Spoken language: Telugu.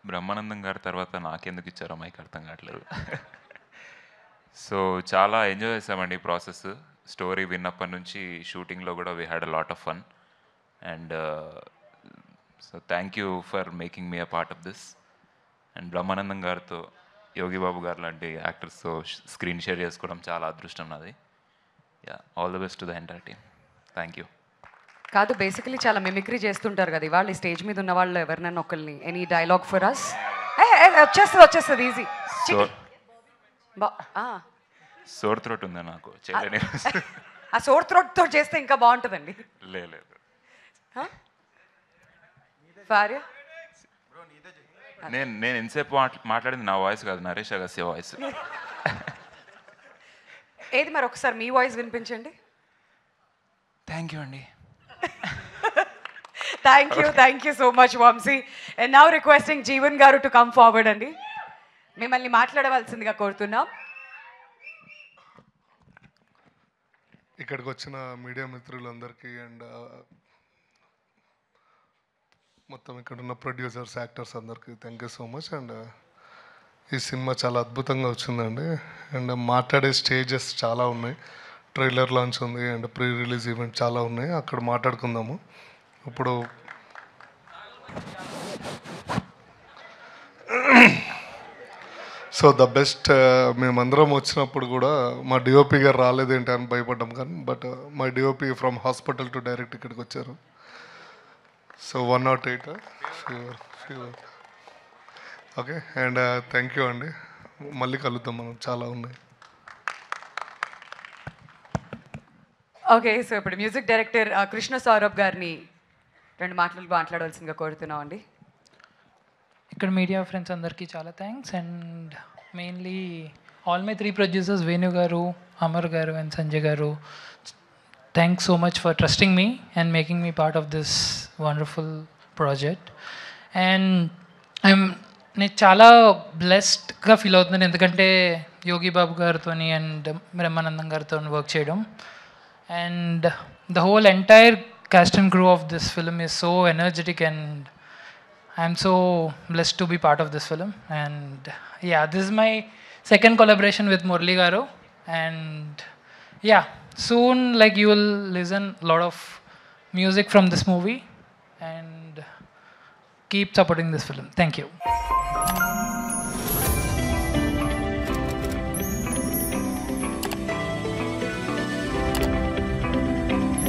బ్రహ్మానందం గారి తర్వాత నాకెందుకు ఇచ్చారో మైక్ అర్థం కావట్లేదు. సో చాలా ఎంజాయ్ చేసామండి ఈ ప్రాసెస్. స్టోరీ విన్నప్పటి నుంచి షూటింగ్లో కూడా we had a lot of fun. And so thank you for making me a part of this. And Brahmanandam గారితో, యోగి బాబు గారు లాంటి యాక్టర్స్తో స్క్రీన్ షేర్ చేసుకోవడం చాలా అదృష్టం నాది. Yeah, all the best to the entire team. Thank you. కాదు, బేసికలీ చాలా మిమిక్రీ చేస్తుంటారు కదా ఇవాళ స్టేజ్ మీద ఉన్న వాళ్ళు ఎవరినైనా ఒకరిని. Any dialogue for us? వచ్చేస్తుంది ఈజీ. సోర్ త్రోట్ ఉందా నాకు? ఆ సోర్ త్రోట్తో చేస్తే ఇంకా బాగుంటుందండి. లేదు భార్య, నేను ఎంతసేపు మాట్లాడింది నా వాయిస్ కాదు, నరేష్ అగస్య వాయిస్. ఏది మరి ఒకసారి మీ వాయిస్ వినిపించండి. థ్యాంక్ యూ అండి. Thank you so much Vamshi. And now requesting Jeevan గారు టు కమ్ ఫార్వర్డ్ అండి. మిమ్మల్ని మాట్లాడవలసిందిగా కోరుతున్నాం. ఇక్కడికి వచ్చిన మీడియా మిత్రులందరికీ అండ్ మొత్తం ఇక్కడ ఉన్న ప్రొడ్యూసర్స్, యాక్టర్స్ అందరికీ thank you so much. And ఈ సినిమా చాలా అద్భుతంగా వచ్చిందండి. అండ్ మాట్లాడే స్టేజెస్ చాలా ఉన్నాయి. ట్రైలర్ లాంచ్ ఉంది అండ్ ప్రీ రిలీజ్ ఈవెంట్ చాలా ఉన్నాయి, అక్కడ మాట్లాడుకుందాము. ఇప్పుడు సో ద బెస్ట్, మేమందరం వచ్చినప్పుడు కూడా మా డిఓపి గారు రాలేదేంటి అని భయపడ్డాం, కానీ బట్ మా DOP from hospital to direct ఇక్కడికి వచ్చారు. So 108 fever. Okay, and thank you అండి. మళ్ళీ కలుద్దాం మనం, చాలా ఉన్నాయి. ఓకే, సో ఇప్పుడు మ్యూజిక్ డైరెక్టర్ కృష్ణ సౌరభ్ గారిని 2 మాటలు మాట్లాడవలసిందిగా కోరుతున్నాం అండి. ఇక్కడ మీడియా ఫ్రెండ్స్ అందరికీ చాలా thanks. And mainly all my 3 producers, Venu గారు, అమర్ గారు అండ్ సంజయ్ గారు, thanks so much for trusting me and making me part of this wonderful project. And నేను చాలా బ్లెస్డ్గా ఫీల్ అవుతున్నాను, ఎందుకంటే యోగి బాబు గారితో అండ్ బ్రహ్మానందం గారితో వర్క్ చేయడం. And the whole entire cast and crew of this film is so energetic, and I'm so blessed to be part of this film. And yeah, this is my second collaboration with Murli Garu. And yeah, soon like you will listen a lot of music from this movie, and keep supporting this film. Thank you.